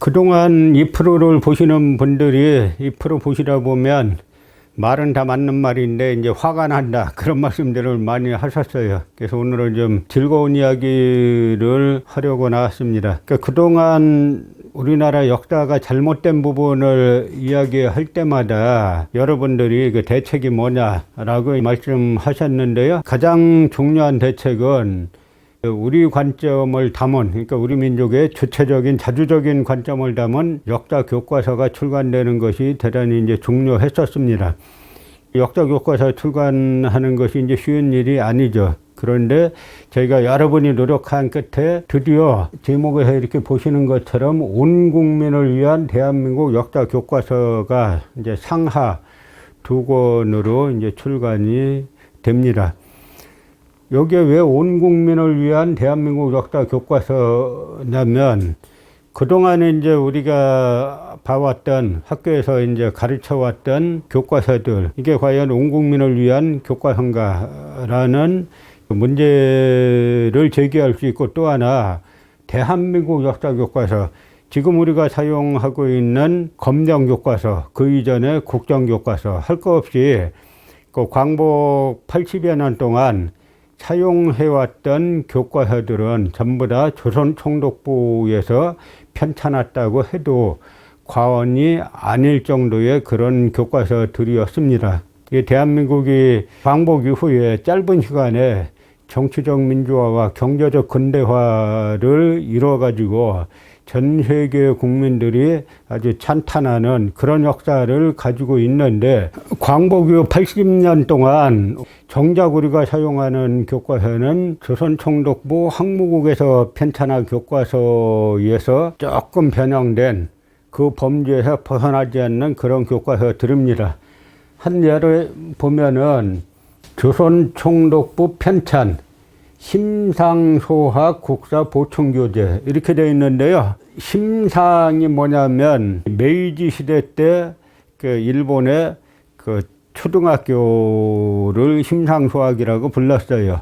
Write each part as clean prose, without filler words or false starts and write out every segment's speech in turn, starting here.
그동안 이 프로를 보시는 분들이 이 프로 보시다 보면 말은 다 맞는 말인데 이제 화가 난다 그런 말씀들을 많이 하셨어요. 그래서 오늘은 좀 즐거운 이야기를 하려고 나왔습니다. 그러니까 그동안 우리나라 역사가 잘못된 부분을 이야기할 때마다 여러분들이 그 대책이 뭐냐라고 말씀하셨는데요. 가장 중요한 대책은 우리 관점을 담은, 그러니까 우리 민족의 주체적인 자주적인 관점을 담은 역사 교과서가 출간되는 것이 대단히 이제 중요했었습니다. 역사 교과서 출간하는 것이 이제 쉬운 일이 아니죠. 그런데 저희가 여러분이 노력한 끝에 드디어 제목에서 이렇게 보시는 것처럼 온 국민을 위한 대한민국 역사 교과서가 이제 상하 2권으로 이제 출간이 됩니다. 여기에 왜 온 국민을 위한 대한민국 역사 교과서냐면, 그동안에 이제 우리가 봐왔던 학교에서 이제 가르쳐 왔던 교과서들, 이게 과연 온 국민을 위한 교과서인가라는 문제를 제기할 수 있고, 또 하나, 대한민국 역사 교과서, 지금 우리가 사용하고 있는 검정 교과서, 그 이전에 국정 교과서, 할 거 없이 그 광복 80여 년 동안 사용해왔던 교과서들은 전부 다 조선총독부에서 편찬했다고 해도 과언이 아닐 정도의 그런 교과서들이었습니다. 대한민국이 광복 이후에 짧은 시간에 정치적 민주화와 경제적 근대화를 이뤄가지고 전 세계 국민들이 아주 찬탄하는 그런 역사를 가지고 있는데, 광복 이후 80년 동안 정작 우리가 사용하는 교과서는 조선총독부 항무국에서 편찬한 교과서에서 조금 변형된 그 범주에서 벗어나지 않는 그런 교과서들입니다. 한 예를 보면은 조선총독부 편찬 심상소학 국사 보충교재 이렇게 되어 있는데요. 심상이 뭐냐면 메이지 시대 때 그 일본의 그 초등학교를 심상소학이라고 불렀어요.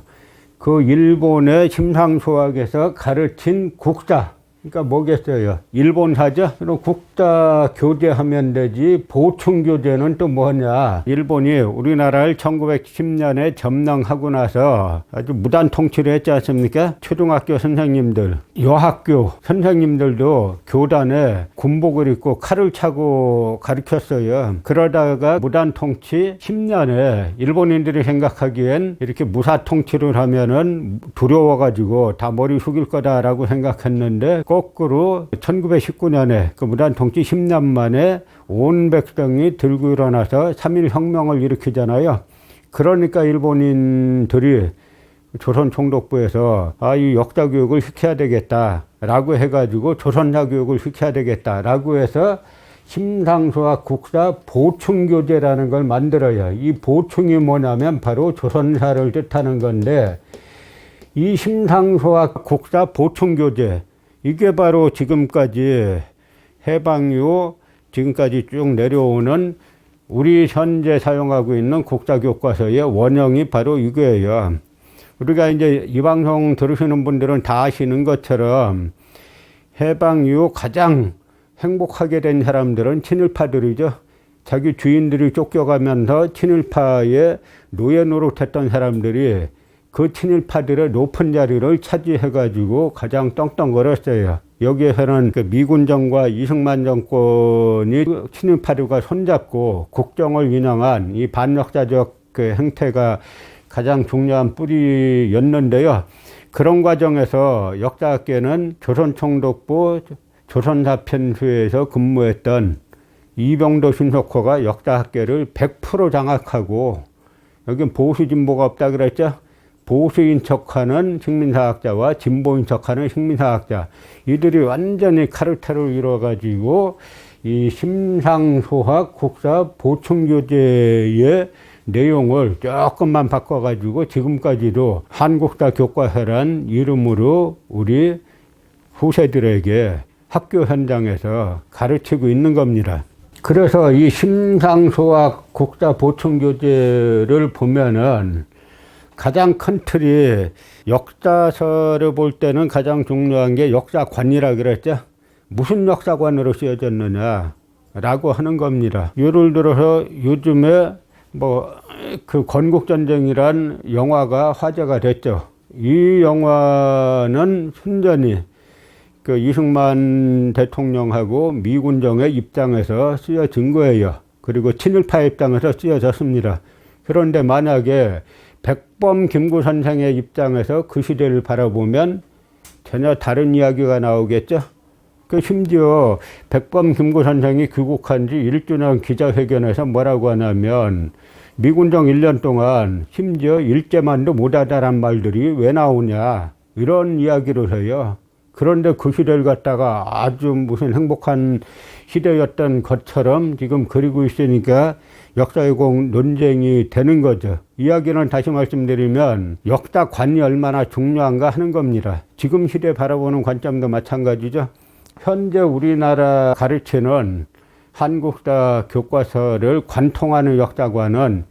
그 일본의 심상소학에서 가르친 국사, 그러니까 뭐겠어요? 일본사죠? 그럼 국사 교재하면 되지 보충 교재는 또 뭐냐? 일본이 우리나라를 1910년에 점령하고 나서 아주 무단 통치를 했지 않습니까? 초등학교 선생님들, 여학교 선생님들도 교단에 군복을 입고 칼을 차고 가르쳤어요. 그러다가 무단 통치 10년에 일본인들이 생각하기엔 이렇게 무사 통치를 하면은 두려워가지고 다 머리 숙일 거다라고 생각했는데, 거꾸로 1919년에 그 무단 통치 10년 만에 온 백성이 들고 일어나서 3.1 혁명을 일으키잖아요. 그러니까 일본인들이 조선총독부에서 이 역사 교육을 시켜야 되겠다라고 해가지고 조선사 교육을 시켜야 되겠다라고 해서 심상소학 국사 보충교재라는 걸 만들어요. 이 보충이 뭐냐면 바로 조선사를 뜻하는 건데, 이 심상소학 국사 보충교재, 이게 바로 지금까지 해방 이후 지금까지 쭉 내려오는 우리 현재 사용하고 있는 국사교과서의 원형이 바로 이거예요. 우리가 이제 이 방송 들으시는 분들은 다 아시는 것처럼 해방 이후 가장 행복하게 된 사람들은 친일파들이죠. 자기 주인들이 쫓겨가면서 친일파의 노예 노릇했던 사람들이 그 친일파들의 높은 자리를 차지해가지고 가장 떵떵거렸어요. 여기에서는 그 미군정과 이승만 정권이 친일파들과 손잡고 국정을 운영한 이 반역사적 그 행태가 가장 중요한 뿌리였는데요. 그런 과정에서 역사학계는 조선총독부 조선사편수에서 근무했던 이병도 신석호가 역사학계를 100% 장악하고, 여긴 보수 진보가 없다 그랬죠? 보수인 척하는 식민사학자와 진보인 척하는 식민사학자, 이들이 완전히 카르텔을 이뤄가지고 이 심상소학 국사 보충교재의 내용을 조금만 바꿔가지고 지금까지도 한국사 교과서란 이름으로 우리 후세들에게 학교 현장에서 가르치고 있는 겁니다. 그래서 이 심상소학 국사 보충교재를 보면은 가장 큰 틀이, 역사서를 볼 때는 가장 중요한 게 역사관이라 그랬죠. 무슨 역사관으로 쓰여졌느냐라고 하는 겁니다. 예를 들어서 요즘에 그 건국전쟁이란 영화가 화제가 됐죠. 이 영화는 순전히 그 이승만 대통령하고 미군정의 입장에서 쓰여진 거예요. 그리고 친일파 입장에서 쓰여졌습니다. 그런데 만약에 백범 김구 선생의 입장에서 그 시대를 바라보면 전혀 다른 이야기가 나오겠죠. 그 심지어 백범 김구 선생이 귀국한 지 1주년 기자회견에서 뭐라고 하냐면 미군정 1년 동안 심지어 일제만도 못하다란 말들이 왜 나오냐 이런 이야기를 해요. 그런데 그 시대를 갖다가 아주 무슨 행복한 시대였던 것처럼 지금 그리고 있으니까 역사왜곡 논쟁이 되는 거죠. 이야기는 다시 말씀드리면 역사관이 얼마나 중요한가 하는 겁니다. 지금 시대 바라보는 관점도 마찬가지죠. 현재 우리나라 가르치는 한국사 교과서를 관통하는 역사관은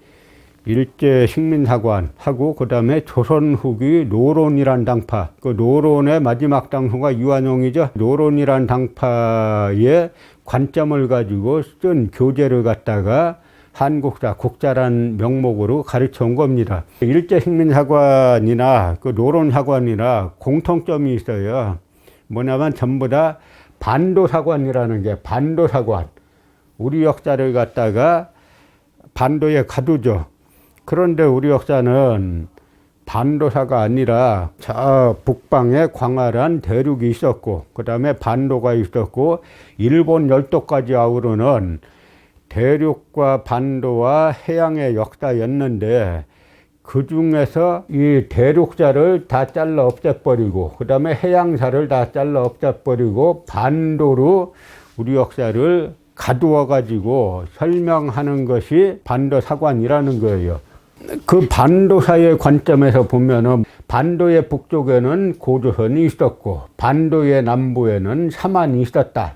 일제 식민사관하고 그 다음에 조선 후기 노론이란 당파, 그 노론의 마지막 당수가 이완용이죠. 노론이란 당파의 관점을 가지고 쓴 교재를 갖다가 한국사, 국사란 명목으로 가르쳐 온 겁니다. 일제 식민사관이나 그 노론사관이나 공통점이 있어요. 뭐냐면 전부 다 반도사관이라는 게 반도사관. 우리 역사를 갖다가 반도에 가두죠. 그런데 우리 역사는 반도사가 아니라 저 북방에 광활한 대륙이 있었고 그 다음에 반도가 있었고 일본 열도까지 아우르는 대륙과 반도와 해양의 역사였는데 그 중에서 이 대륙사를 다 잘라 없애버리고 그 다음에 해양사를 다 잘라 없애버리고 반도로 우리 역사를 가두어 가지고 설명하는 것이 반도사관이라는 거예요. 그 반도사의 관점에서 보면은 반도의 북쪽에는 고조선이 있었고 반도의 남부에는 사만이 있었다.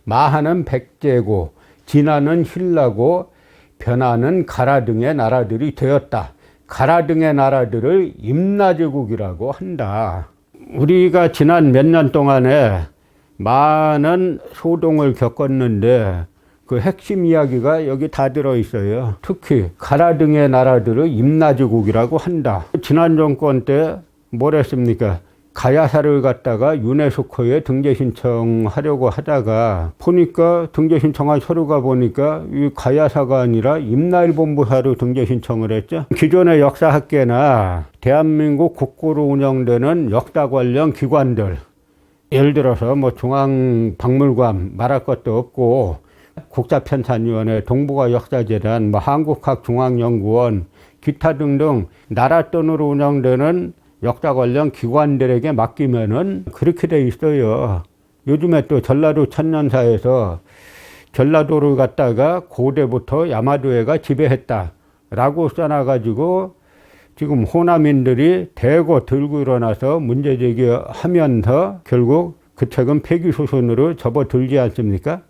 마하는 백제고 진화는 신라고 변화는 가라 등의 나라들이 되었다. 가라 등의 나라들을 임나제국이라고 한다. 우리가 지난 몇 년 동안에 많은 소동을 겪었는데 그 핵심 이야기가 여기 다 들어있어요. 특히 가라 등의 나라들을 임나제국이라고 한다. 지난 정권 때 뭘 했습니까? 가야사를 갖다가 유네스코에 등재 신청하려고 하다가 보니까 등재 신청한 서류가 보니까 이 가야사가 아니라 임나일본부사로 등재 신청을 했죠. 기존의 역사학계나 대한민국 국고로 운영되는 역사 관련 기관들, 예를 들어서 뭐 중앙박물관 말할 것도 없고 국사편찬위원회, 동북아 역사재단, 뭐 한국학중앙연구원, 기타 등등 나라 돈으로 운영되는 역사 관련 기관들에게 맡기면은 그렇게 돼 있어요. 요즘에 또 전라도 천년사에서 전라도를 갖다가 고대부터 야마도해가 지배했다라고 써놔가지고 지금 호남인들이 대거 들고 일어나서 문제 제기하면서 결국 그 책은 폐기 수순으로 접어들지 않습니까?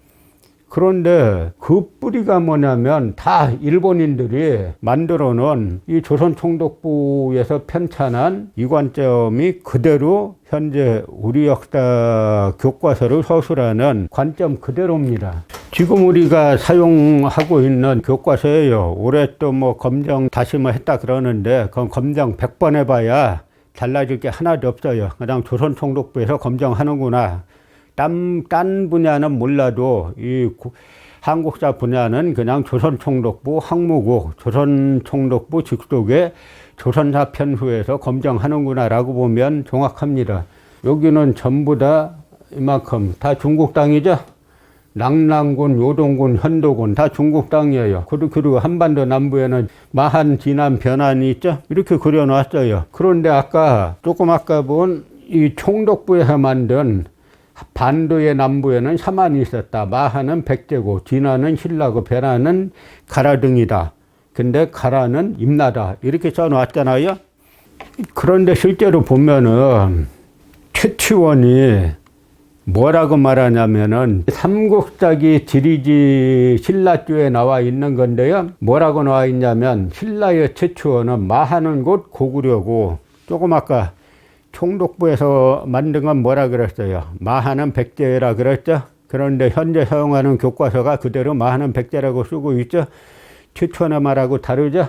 그런데 그 뿌리가 뭐냐면 다 일본인들이 만들어 놓은 이 조선총독부에서 편찬한 이 관점이 그대로 현재 우리 역사 교과서를 서술하는 관점 그대로입니다. 지금 우리가 사용하고 있는 교과서예요. 올해 또 뭐 검정 다시 뭐 했다 그러는데 그건 검정 100번 해봐야 달라질 게 하나도 없어요. 그냥 조선총독부에서 검정하는구나. 딴 분야는 몰라도 이 한국사 분야는 그냥 조선총독부 항무국, 조선총독부 직속의 조선사 편후에서 검정하는구나라고 보면 정확합니다. 여기는 전부 다 이만큼 다 중국 땅이죠. 낭랑군, 요동군, 현도군 다 중국 땅이에요. 그리고 한반도 남부에는 마한, 진안, 변안이 있죠. 이렇게 그려놨어요. 그런데 조금 아까 본 이 총독부에서 만든 반도의 남부에는 사만이 있었다. 마하는 백제고 진화는 신라고 변화는 가라 등이다. 근데 가라는 임나다. 이렇게 써놨잖아요. 그런데 실제로 보면은 최치원이 뭐라고 말하냐면은 삼국사기 지리지 신라주에 나와 있는 건데요. 뭐라고 나와 있냐면 신라의 최치원은 마하는 곳 고구려고 조금 아까 총독부에서 만든 건 뭐라 그랬어요? 마하는 백제라 그랬죠? 그런데 현재 사용하는 교과서가 그대로 마하는 백제라고 쓰고 있죠? 최초의 말하고 다르죠?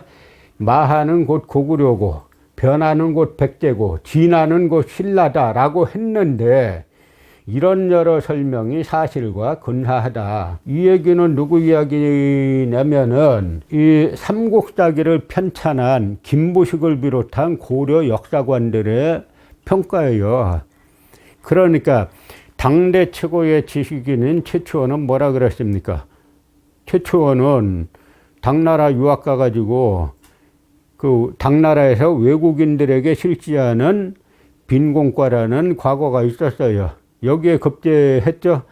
마하는 곧 고구려고, 변하는 곧 백제고, 진하는 곧 신라다라고 했는데, 이런 여러 설명이 사실과 근사하다. 이 얘기는 누구 이야기냐면은 이 삼국사기를 편찬한 김부식을 비롯한 고려 역사관들의 평가예요. 그러니까 당대 최고의 지식인인 최초원은 뭐라 그랬습니까? 최초원은 당나라 유학 가가지고 그 당나라에서 외국인들에게 실시하는 빈공과라는 과거가 있었어요. 여기에 급제했죠.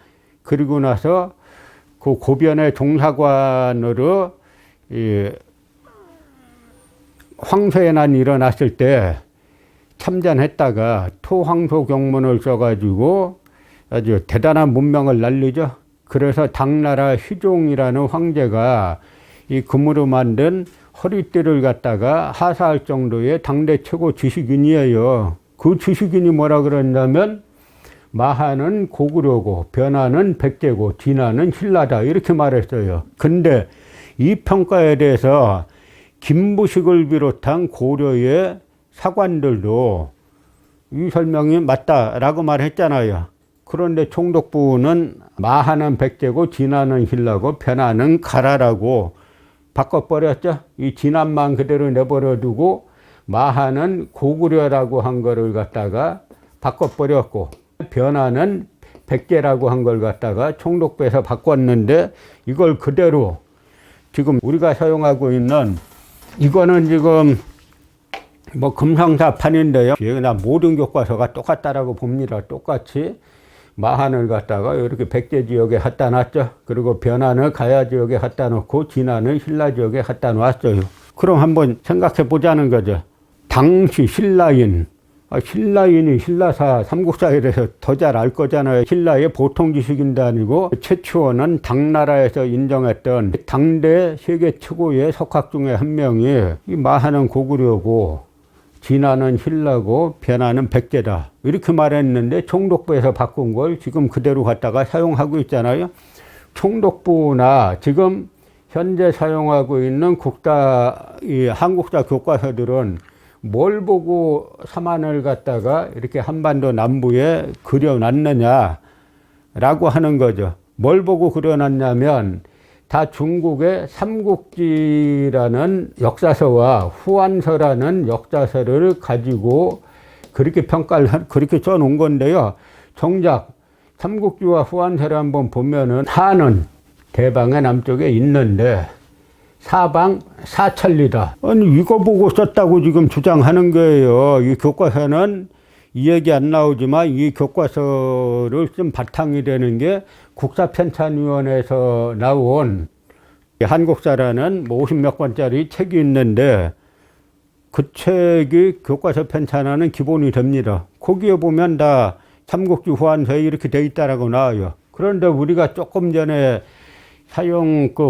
그리고 나서 그 고변의 종사관으로 황소의 난이 일어났을 때 참전했다가 토황소 경문을 써가지고 아주 대단한 문명을 날리죠. 그래서 당나라 희종이라는 황제가 이 금으로 만든 허리띠를 갖다가 하사할 정도의 당대 최고 지식인이에요. 그 지식인이 뭐라 그랬냐면 마하는 고구려고, 변하는 백제고, 진하는 신라다 이렇게 말했어요. 근데 이 평가에 대해서 김부식을 비롯한 고려의 사관들도 이 설명이 맞다라고 말했잖아요. 그런데 총독부는 마하는 백제고, 진하는 신라고, 변하는 가라라고 바꿔버렸죠. 이 진한만 그대로 내버려두고 마하는 고구려라고 한 거를 갖다가 바꿔버렸고, 변하는 백제라고 한 걸 갖다가 총독부에서 바꿨는데, 이걸 그대로 지금 우리가 사용하고 있는 이거는 지금 뭐 금상사판인데요. 그냥 모든 교과서가 똑같다라고 봅니다. 똑같이 마한을 갖다가 이렇게 백제 지역에 갖다 놨죠. 그리고 변하는 가야 지역에 갖다 놓고 진하는 신라 지역에 갖다 놨어요. 그럼 한번 생각해 보자는 거죠. 당시 신라인, 신라인이 신라사 삼국사에 대해서 더 잘 알 거잖아요. 신라의 보통 지식인도 아니고 최초는 당나라에서 인정했던 당대 세계 최고의 석학 중에 한 명이 이 마하는 고구려고, 진하는 신라고, 변하는 백제다 이렇게 말했는데 총독부에서 바꾼 걸 지금 그대로 갖다가 사용하고 있잖아요. 총독부나 지금 현재 사용하고 있는 이 한국사 교과서들은 뭘 보고 삼한을 갖다가 이렇게 한반도 남부에 그려놨느냐라고 하는 거죠. 뭘 보고 그려놨냐면 다 중국의 삼국지라는 역사서와 후한서라는 역사서를 가지고 그렇게 그렇게 써놓은 건데요. 정작 삼국지와 후한서를 한번 보면은 하는 대방의 남쪽에 있는데 사방 사천리다. 아니 이거 보고 썼다고 지금 주장하는 거예요. 이 교과서는 이 얘기 안 나오지만 이 교과서를 쓴 바탕이 되는 게 국사편찬위원회에서 나온 한국사라는 뭐 50몇 권짜리 책이 있는데 그 책이 교과서 편찬하는 기본이 됩니다. 거기에 보면 다 삼국지 후한서에 이렇게 돼 있다라고 나와요. 그런데 우리가 조금 전에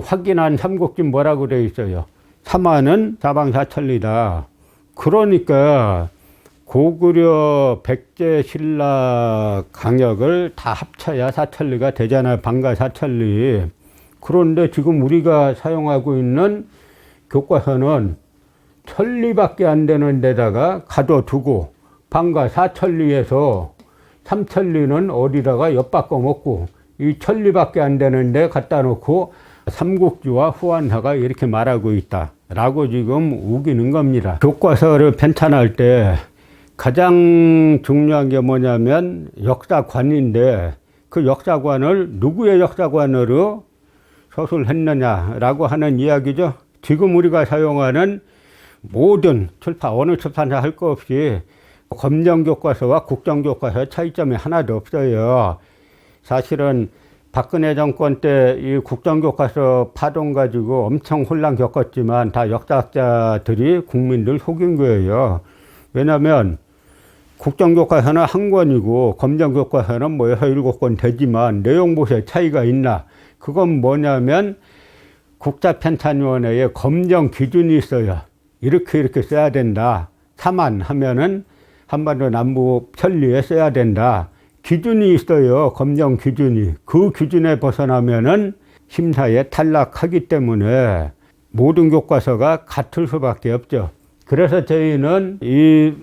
확인한 삼국지 뭐라고 돼 있어요? 삼하는 사방사천리다. 그러니까 고구려, 백제, 신라 강역을 다 합쳐야 사천리가 되잖아요. 방가 사천리. 그런데 지금 우리가 사용하고 있는 교과서는 천리밖에 안 되는 데다가 가둬두고 방가 사천리에서 삼천리는 어디다가 엿바꿔 먹고 이 천리밖에 안 되는데 갖다 놓고 삼국지와 후한서가 이렇게 말하고 있다라고 지금 우기는 겁니다. 교과서를 편찬할 때 가장 중요한 게 뭐냐면 역사관인데 그 역사관을 누구의 역사관으로 서술했느냐라고 하는 이야기죠. 지금 우리가 사용하는 모든 어느 출판사 할 거 없이 검정교과서와 국정교과서 차이점이 하나도 없어요. 사실은 박근혜 정권 때 이 국정교과서 파동 가지고 엄청 혼란 겪었지만 다 역사학자들이 국민들 속인 거예요. 왜냐하면 국정교과서는 한 권이고 검정교과서는 뭐 6, 7권 되지만 내용보세 차이가 있나? 그건 뭐냐면 국사편찬위원회에 검정 기준이 있어요. 이렇게 써야 된다. 삼한 하면은 한반도 남부 편리에 써야 된다. 기준이 있어요. 검정 기준이. 그 기준에 벗어나면은 심사에 탈락하기 때문에 모든 교과서가 같을 수밖에 없죠. 그래서 저희는 이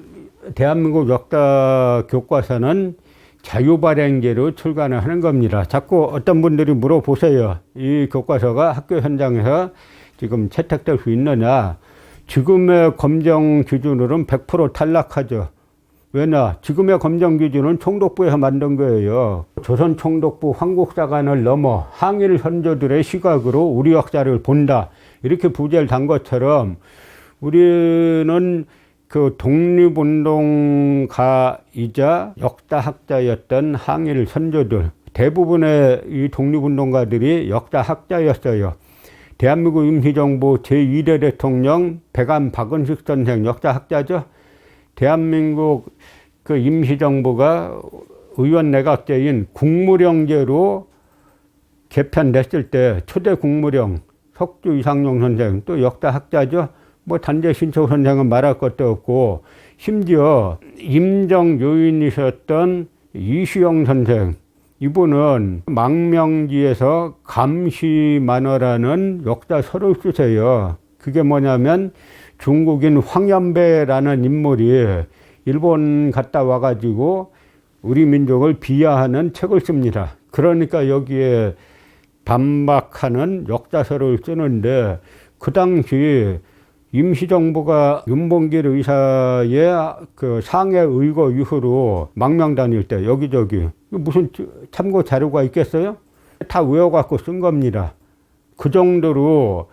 대한민국 역사 교과서는 자유발행제로 출간을 하는 겁니다. 자꾸 어떤 분들이 물어보세요. 이 교과서가 학교 현장에서 지금 채택될 수 있느냐. 지금의 검정 기준으로는 100% 탈락하죠. 왜냐? 지금의 검정 기준은 총독부에서 만든 거예요. 조선 총독부 황국사관을 넘어 항일 선조들의 시각으로 우리 역사를 본다. 이렇게 부제를 단 것처럼 우리는 그 독립운동가이자 역사학자였던 항일 선조들, 대부분의 이 독립운동가들이 역사학자였어요. 대한민국 임시정부 제2대 대통령 백암 박은식 선생 역사학자죠. 대한민국 그 임시정부가 의원내각제인 국무령제로 개편됐을 때 초대 국무령 석주 이상용 선생 또 역사학자죠. 뭐 단재 신초 선생은 말할 것도 없고 심지어 임정 요인이셨던 이시영 선생 이분은 망명지에서 감시만어라는 역사서를 쓰세요. 그게 뭐냐면 중국인 황연배라는 인물이 일본 갔다 와가지고 우리 민족을 비하하는 책을 씁니다. 그러니까 여기에 반박하는 역사서를 쓰는데 그 당시 임시정부가 윤봉길 의사의 그 상해 의거 이후로 망명 다닐 때 여기저기 무슨 참고 자료가 있겠어요? 다 외워갖고 쓴 겁니다. 그 정도로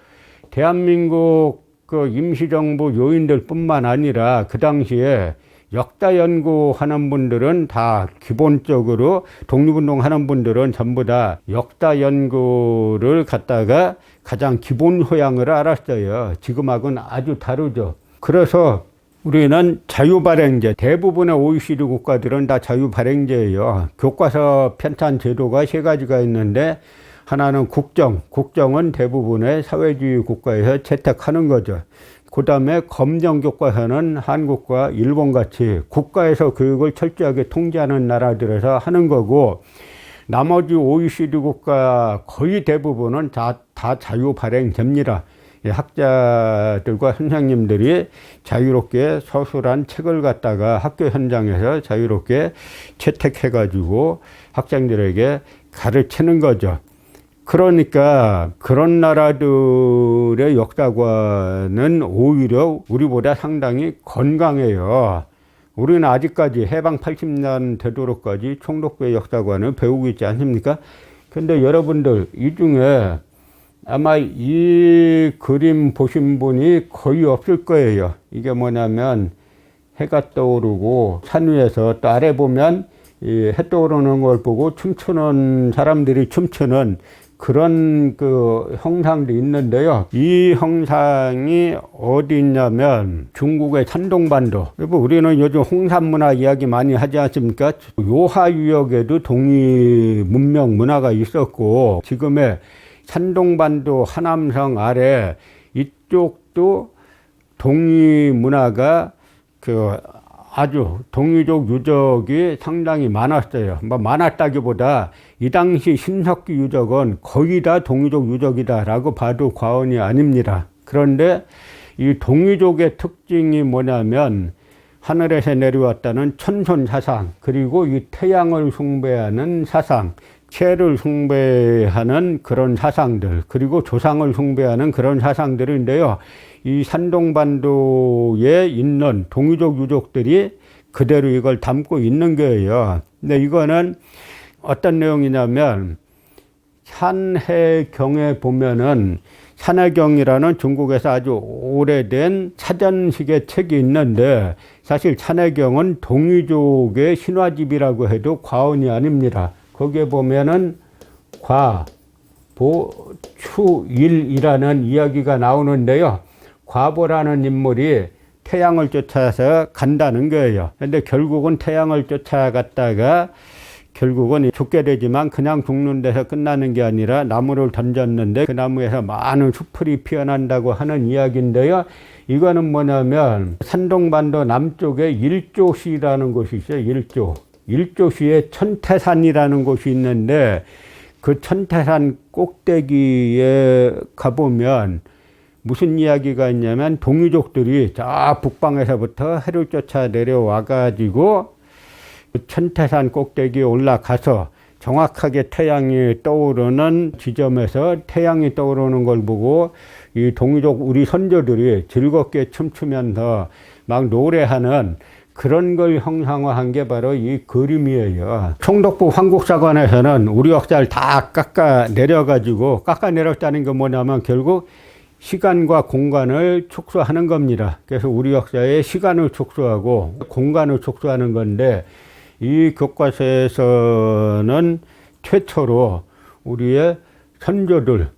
대한민국 그 임시정부 요인들 뿐만 아니라 그 당시에 역사 연구하는 분들은 다 기본적으로 독립운동 하는 분들은 전부 다 역사 연구를 갖다가 가장 기본 소양을 알았어요. 지금하고는 아주 다르죠. 그래서 우리는 자유발행제, 대부분의 OECD 국가들은 다 자유발행제예요. 교과서 편찬 제도가 세 가지가 있는데 하나는 국정은 대부분의 사회주의 국가에서 채택하는 거죠. 그 다음에 검정 교과서는 한국과 일본같이 국가에서 교육을 철저하게 통제하는 나라들에서 하는 거고 나머지 OECD 국가 거의 대부분은 다 자유발행제입니다. 학자들과 선생님들이 자유롭게 서술한 책을 갖다가 학교 현장에서 자유롭게 채택해가지고 학생들에게 가르치는 거죠. 그러니까 그런 나라들의 역사관은 오히려 우리보다 상당히 건강해요. 우리는 아직까지 해방 80년 되도록까지 총독부의 역사관을 배우고 있지 않습니까? 근데 여러분들 이 중에 아마 이 그림 보신 분이 거의 없을 거예요. 이게 뭐냐면 해가 떠오르고 산 위에서 또 아래 보면 이 해 떠오르는 걸 보고 춤추는 사람들이 춤추는 그런 그 형상도 있는데요. 이 형상이 어디 있냐면 중국의 산동반도. 우리는 요즘 홍산문화 이야기 많이 하지 않습니까? 요하유역에도 동이 문명 문화가 있었고 지금의 산동반도 하남성 아래 이쪽도 동이 문화가 그 아주 동이족 유적이 상당히 많았어요. 뭐 많았다기보다 이 당시 신석기 유적은 거의 다 동이족 유적이다라고 봐도 과언이 아닙니다. 그런데 이 동이족의 특징이 뭐냐면 하늘에서 내려왔다는 천손 사상, 그리고 이 태양을 숭배하는 사상, 체를 숭배하는 그런 사상들, 그리고 조상을 숭배하는 그런 사상들인데요. 이 산동반도에 있는 동이족 유족들이 그대로 이걸 담고 있는 거예요. 근데 이거는 어떤 내용이냐면 산해경에 보면은 산해경이라는 중국에서 아주 오래된 사전식의 책이 있는데 사실 산해경은 동이족의 신화집이라고 해도 과언이 아닙니다. 거기에 보면은 과, 보, 추, 일이라는 이야기가 나오는데요. 과보라는 인물이 태양을 쫓아서 간다는 거예요. 근데 결국은 태양을 쫓아갔다가 결국은 죽게 되지만 그냥 죽는 데서 끝나는 게 아니라 나무를 던졌는데 그 나무에서 많은 수풀이 피어난다고 하는 이야기인데요. 이거는 뭐냐면 산동반도 남쪽에 일조시라는 곳이 있어요. 일조시에 천태산이라는 곳이 있는데 그 천태산 꼭대기에 가보면 무슨 이야기가 있냐면 동유족들이 저 북방에서부터 해를 쫓아 내려와 가지고 그 천태산 꼭대기에 올라가서 정확하게 태양이 떠오르는 지점에서 태양이 떠오르는 걸 보고 이 동유족 우리 선조들이 즐겁게 춤추면서 막 노래하는 그런 걸 형상화한 게 바로 이 그림이에요. 총독부 황국사관에서는 우리 역사를 다 깎아 내렸다는 게 뭐냐면 결국 시간과 공간을 축소하는 겁니다. 그래서 우리 역사의 시간을 축소하고 공간을 축소하는 건데 이 교과서에서는 최초로 우리의 선조들,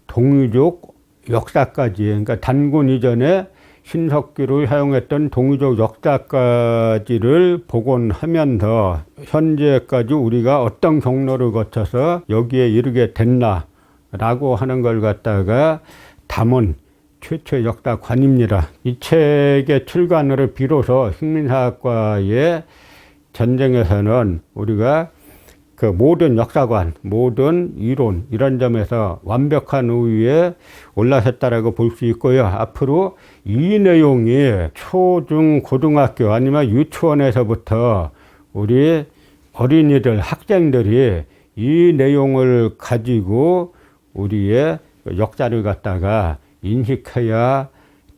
동유족 역사까지, 그러니까 단군 이전에 신석기를 사용했던 동유족 역사까지를 복원하면서 현재까지 우리가 어떤 경로를 거쳐서 여기에 이르게 됐나라고 하는 걸 갖다가 담은 최초의 역사관입니다. 이 책의 출간으로 비로소 식민사학과의 전쟁에서는 우리가 그 모든 역사관, 모든 이론 이런 점에서 완벽한 우위에 올라섰다라고 볼 수 있고요. 앞으로 이 내용이 초중 고등학교 아니면 유치원에서부터 우리 어린이들, 학생들이 이 내용을 가지고 우리의 역사를 갖다가 인식해야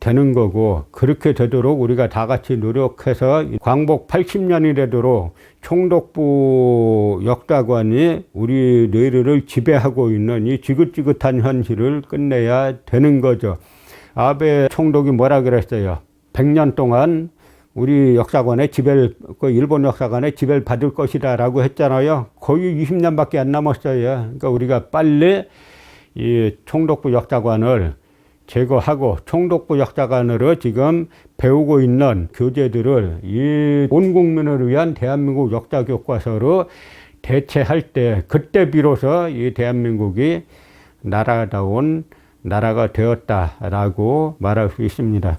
되는 거고, 그렇게 되도록 우리가 다 같이 노력해서 광복 80년이 되도록 총독부 역사관이 우리 뇌를 지배하고 있는 이 지긋지긋한 현실을 끝내야 되는 거죠. 아베 총독이 뭐라 그랬어요? 100년 동안 우리 역사관에 그 일본 역사관에 지배를 받을 것이다 라고 했잖아요. 거의 20년밖에 안 남았어요. 그러니까 우리가 빨리 이 총독부 역사관을 제거하고 총독부 역사관으로 지금 배우고 있는 교재들을 이 온 국민을 위한 대한민국 역사 교과서로 대체할 때, 그때 비로소 이 대한민국이 나라다운 나라가 되었다라고 말할 수 있습니다.